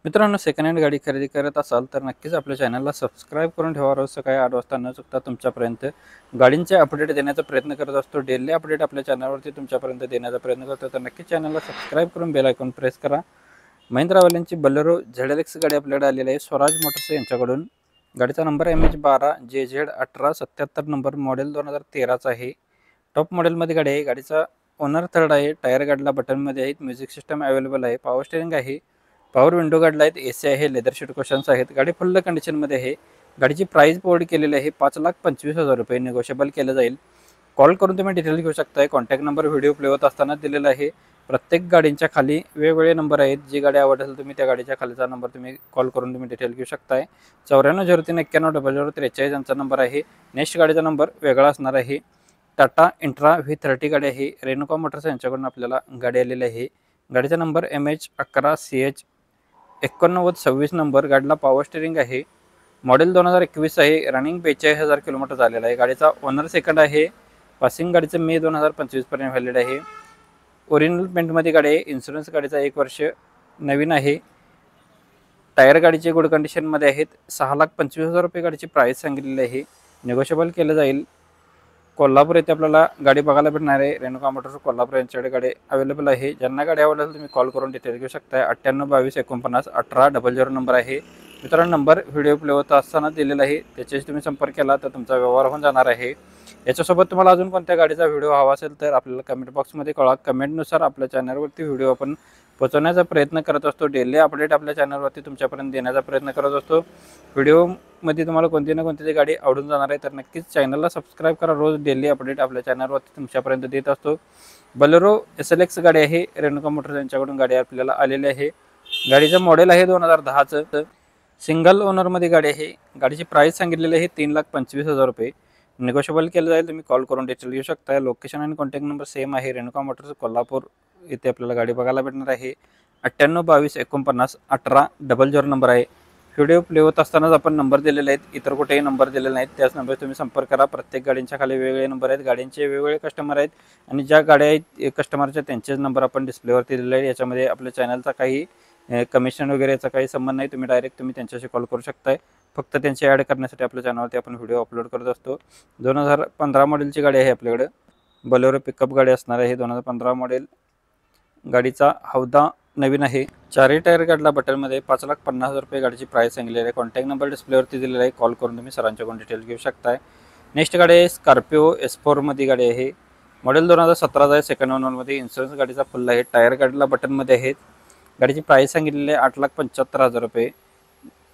मित्रांनो, second hand गाडी खरेदी करत असाल तर नक्कीच आपल्या चॅनलला सबस्क्राईब करून ठेवा. रोज सकाळी 8 वाजता न चुकता तुमच्यापर्यंत गाडींचे अपडेट देण्याचा प्रयत्न करत असतो. डेली अपडेट आपल्या चॅनलवरती तुमच्यापर्यंत देण्याचा प्रयत्न करतो. तर नक्कीच चॅनलला सबस्क्राईब करून बेल आयकॉन प्रेस करा. महिंद्रावाल्यांची बलेरो ZLX गाडी आपल्याकडे आलेली आहे. स्वराज मोटर्स यांच्याकडून. गाडीचा number MH12 JZ 1877 number, model 2013चा आहे. टॉप मॉडेलमध्ये गाडी आहे. गाडीचा ओनर थर्ड आहे. टायर गाडीला बटनमध्ये आहेत. म्युझिक सिस्टम अवेलेबल आहे. पॉवर स्टेअरिंग आहे. पॉवर विंडो गाडीला आहेत. AC आहे. लेदर शीट क्वेश्चन्स आहेत. गाडी फुल कंडिशनमध्ये आहे. गाडीची प्राइस बोर्ड केलेली आहे 5,25,000 रुपये. निगोशिएबल केलं जाईल. कॉल करून तुम्ही डिटेल घेऊ शकताय. कॉन्टॅक्ट नंबर व्हिडिओ प्ले होत असताना दिलेला आहे. प्रत्येक गाडींच्या खाली वेगवेगळे नंबर आहेत. जी गाडी आवडत असेल तुम्ही त्या गाडीच्या खालीचा नंबर तुम्ही कॉल करून तुम्ही डिटेल घेऊ शकताय. 9403910043 यांचा नंबर आहे. नेक्स्ट गाडीचा नंबर वेगळा असणार आहे. टाटा इंट्रा V30 गाडी आहे. रेणुका मोटर्स यांच्याकडून आपल्याला गाडी आलेली आहे. गाडीचा नंबर MH11CH 8926 नंबर. गाडीला पॉवर स्टेअरिंग आहे. मॉडेल 2021 आहे. रनिंग 42,000 किलोमीटर झालेला आहे. गाडीचा ओनर सेकंड आहे. पासिंग गाडीचं मे 2025 पर्यंत व्हॅलिड आहे. ओरिजिनल पेंटमध्ये गाडी आहे. इन्शुरन्स गाडीचा 1 वर्ष नवीन आहे. टायर गाडीचे गुड कंडिशनमध्ये आहेत. 6,25,000 रुपये गाडीची प्राइस सांगितलेली आहे. निगोशिएबल केलं जाईल. कोल्हापूर येथे आपल्याला गाडी बघायला भेटणार आहे. रेणुका मोटर्स कोल्हापूर यांच्याकडे गाडी अवेलेबल आहे. ज्यांना गाडी आवडेल तुम्ही कॉल करून डिटेल घेऊ शकता. 9822491800 नंबर आहे. मित्रांनो, नंबर व्हिडिओ प्ले होत असताना दिलेला आहे. त्याच्याशी तुम्ही संपर्क केला तर तुमचा व्यवहार होऊन जाणार आहे. याच्यासोबत तुम्हाला अजून कोणत्या गाडीचा व्हिडिओ हवा असेल तर आपल्याला कमेंट बॉक्समध्ये कळवा. कमेंटनुसार आपल्या चॅनलवरती व्हिडिओ आपण पोहोचवण्याचा प्रयत्न करत असतो. डेली अपडेट आपल्या चॅनलवरती तुमच्यापर्यंत देण्याचा प्रयत्न करत असतो. व्हिडिओमध्ये तुम्हाला कोणती ना कोणती गाडी आवडून जाणार आहे तर नक्कीच चॅनलला सबस्क्राईब करा. रोज डेली अपडेट आपल्या चॅनलवरती तुमच्यापर्यंत देत असतो. बलेरो SLX गाडी आहे. रेणुका मोटर्स यांच्याकडून गाडी आपल्याला आलेली आहे. गाडीचं मॉडेल आहे 2010चं. सिंगल ओनरमध्ये गाडी आहे. गाडीची प्राइस सांगितलेली आहे 3,25,000 रुपये. निगोशिएबल केलं जाईल. तुम्ही कॉल करून डिटेल घेऊ शकता. लोकेशन आणि कॉन्टॅक्ट नंबर सेम आहे. रेणुका मोटर्स कोल्हापूर इथे आपल्याला गाडी बघायला भेटणार आहे. 9822491800 नंबर आहे. व्हिडिओ प्ले होत असतानाच आपण नंबर दिलेले आहेत. इतर कुठेही नंबर दिलेले नाहीत. त्याच नंबर तुम्ही संपर्क करा. प्रत्येक गाडींच्या खाली वेगवेगळे नंबर आहेत. गाडींचे वेगवेगळे कस्टमर आहेत आणि ज्या गाड्या आहेत कस्टमरच्या त्यांचेच नंबर आपण डिस्प्लेवरती दिलेले आहेत. याच्यामध्ये आपल्या चॅनलचा काही कमिशन वगैरे याचा काही संबंध नाही. तुम्ही डायरेक्ट त्यांच्याशी कॉल करू शकताय. फक्त त्यांची ॲड करण्यासाठी आपल्या चॅनलवरती आपण व्हिडिओ अपलोड करत असतो. 2015 मॉडेलची गाडी आहे आपल्याकडे. बलेरो पिकअप गाडी असणार आहे. 2015 मॉडेल. गाडीचा हौदा नवीन आहे. चारही टायर गाडीला बटनमध्ये 5,50,000 रुपये गाडीची प्राइस सांगितलेली आहे. कॉन्टॅक्ट नंबर डिस्प्लेवरती दिलेला आहे. कॉल करून तुम्ही सरांच्याकडून डिटेल घेऊ शकताय. नेक्स्ट गाडी आहे स्कॉर्पिओ S4 मध्ये गाडी आहे. मॉडेल 2017 आहे. सेकंड ओनरमध्ये. इन्शुरन्स गाडीचा फुल आहे. टायर गाडीला बटनमध्ये आहेत. गाडीची प्राइस सांगितलेली आहे 8,75,000 रुपये.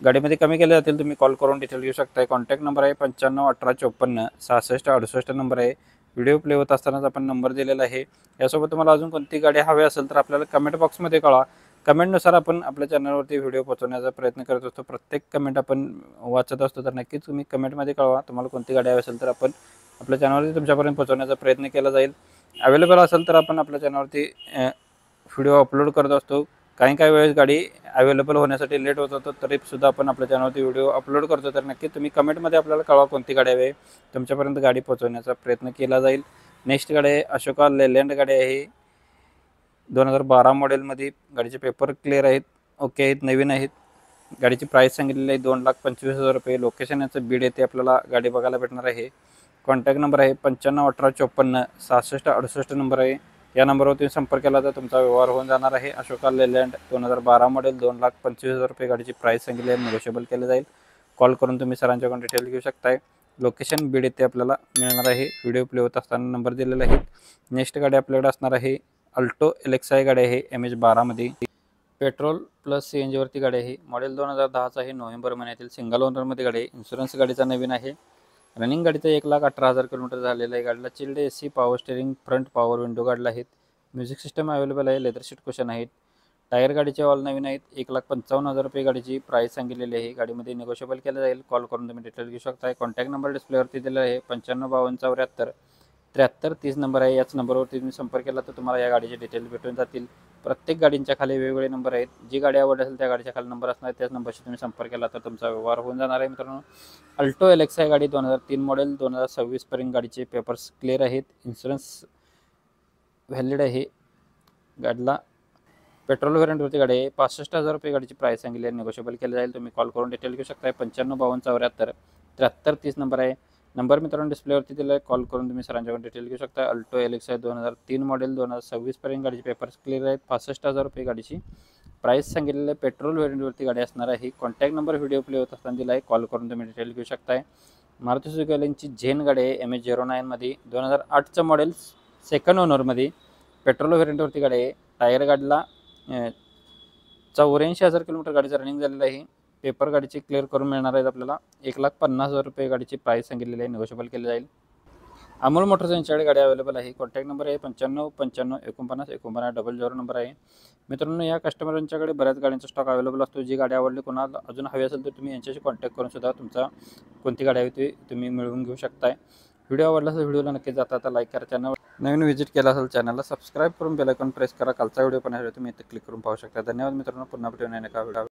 गाडीमध्ये कमी केले जातील. तुम्ही कॉल करून डिटेल घेऊ शकता. कॉन्टॅक्ट नंबर आहे 951854 6668 नंबर आहे. व्हिडिओ प्ले होत असतानाच आपण नंबर दिलेला आहे. यासोबत तुम्हाला अजून कोणती गाडी हवी असेल तर आपल्याला कमेंट बॉक्समध्ये कळवा. कमेंटनुसार आपण आपल्या चॅनलवरती व्हिडिओ पोहोचवण्याचा प्रयत्न करत असतो. प्रत्येक कमेंट आपण वाचत असतो. तर नक्कीच तुम्ही कमेंटमध्ये कळवा. तुम्हाला कोणती गाडी हवी असेल तर आपण आपल्या चॅनलवरती तुमच्यापर्यंत पोहोचवण्याचा प्रयत्न केला जाईल. अवेलेबल असेल तर आपण आपल्या चॅनलवरती व्हिडिओ अपलोड करत असतो. काही वेळेस गाडी अवेलेबल होण्यासाठी लेट होत होतं तरीसुद्धा आपण आपल्या चॅनलवरती व्हिडिओ अपलोड करतो. तर नक्की तुम्ही कमेंटमध्ये आपल्याला कळवा कोणती गाडी हवी. तुमच्यापर्यंत गाडी पोहोचवण्याचा प्रयत्न केला जाईल. नेक्स्ट गाडी आहे अशोका लेलँड गाडी आहे. 2012 मॉडेलमध्ये. गाडीचे पेपर क्लिअर आहेत. ओके आहेत. नवीन आहेत. गाडीची प्राइस सांगितलेली आहे 2,25,000 रुपये. लोकेशन याचं बीड येथे आपल्याला गाडी बघायला भेटणार आहे. कॉन्टॅक्ट नंबर आहे 951854 6668 नंबर आहे. या नंबरवर तुम्ही संपर्क केला तर तुमचा व्यवहार होऊन जाणार आहे. अशोका लेलँड 2012 मॉडेल 2,25,000 रुपये गाडीची प्राइस सांगितली आहे. निगोशिएबल केलं जाईल. कॉल करून तुम्ही सरांच्याकडून डिटेल घेऊ शकताय. लोकेशन बीड येथे आपल्याला मिळणार आहे. व्हिडिओ प्ले होत असताना नंबर दिलेला आहे. नेक्स्ट गाडी आपल्याकडे असणार आहे अल्टो LXi गाडी आहे. MH12 मध्ये. पेट्रोल प्लस CNG वरती गाडी आहे. मॉडेल 2010चा आहे. नोव्हेंबर महिन्यातील. सिंगल ओनरमध्ये गाडी आहे. इन्शुरन्स गाडीचा नवीन आहे. रनिंग गाडीचा 1,18,000 किलोमीटर झालेला आहे. गाडीला chilled AC, power steering, front power window गाडीला आहेत. म्युझिक सिस्टम अवेलेबल आहे. लेदर शीट क्वेश्चन आहेत. टायर गाडीचे ऑल नवीन आहेत. 1,55,000 रुपये गाडीची प्राइस सांगितलेली आहे. गाडीमध्ये निगोशिएबल केलं जाईल. कॉल करून तुम्ही डिटेल घेऊ शकता. कॉन्टॅक्ट नंबर डिस्प्लेवरती दिलेला आहे 955274 7330 नंबर आहे. याच नंबरवरती तुम्ही संपर्क केला तर तुम्हाला या गाडीचे डिटेल भेटून जातील. प्रत्येक गाडींच्या खाली वेगवेगळे नंबर आहेत. जी गाडी आवडली असेल त्या गाडीच्या खाली नंबर असणार. त्याच नंबरशी तुम्ही संपर्क केला तर तुमचा व्यवहार होऊन जाणार आहे. मित्रांनो, अल्टो LXi गाडी 2003 मॉडेल 2026 पर्यंत गाडीचे पेपर्स क्लिअर आहेत. इन्शुरन्स व्हॅलिड आहे. गाडीला पेट्रोल व्हेरियंटवरती गाडी आहे. 65,000 गाडीची प्राईस सांगितली आहे. निगोशिएबल केलं जाईल. तुम्ही कॉल करून डिटेल घेऊ शकता. 955274 7330 नंबर आहे. नंबर मित्रांनो डिस्प्लेवरती दिला आहे. कॉल करून तुम्ही सरांच्याकडून डिटेल घेऊ शकता. अल्टो LX आहे 2003 मॉडेल 2026 पर्यंत गाडीचे पेपर्स क्लिअर आहेत. 65,000 गाडीची प्राईस सांगितलेलं आहे. पेट्रोल व्हेरियंटवरती गाडी असणार आहे. कॉन्टॅक्ट नंबर व्हिडिओ प्ले होत असताना दिला आहे. कॉल करून तुम्ही डिटेल घेऊ शकताय. मारुती सुझुकी झेन गाडी आहे MH09 मध्ये 2008चं मॉडेल सेकंड ओनरमध्ये पेट्रोल व्हेरियंटवरती गाडी आहे. टायर गाडीला 84,000 किलोमीटर गाडीचं रनिंग झालेलं आहे. पेपर गाडीची क्लिअर करून मिळणार आहेत आपल्याला. 1,50,000 गाडीची प्राईस सांगितलेली आहे. निगोशिएबल केले जाईल. अमोल मोटर्स यांच्याकडे गाडी अवेलेबल आहे. कॉन्टॅक्ट नंबर आहे 9595494900 नंबर आहे. मित्रांनो या कस्टमरांच्याकडे बऱ्याच गाड्यांचा स्टॉक अवेलेबल असतो. जी गाडी आवडली कोणाला अजून हवी असेल तर तुम्ही यांच्याशी कॉन्टॅक्ट करून सुद्धा तुमचा कोणती गाडी हवी ती तुम्ही मिळवून घेऊ शकताय. व्हिडिओ आवडला असेल व्हिडिओला नक्की जाता लाईक करा. चॅनल नवीन व्हिजिट केला असेल चॅनलला सबस्क्राईब करून बेल आयकॉन प्रेस करा. कालचा व्हिडिओ पण आहे तुम्ही इथे क्लिक करून पाहू शकता. धन्यवाद मित्रांनो. पुन्हा भेटून येण्याचा व्हिडिओ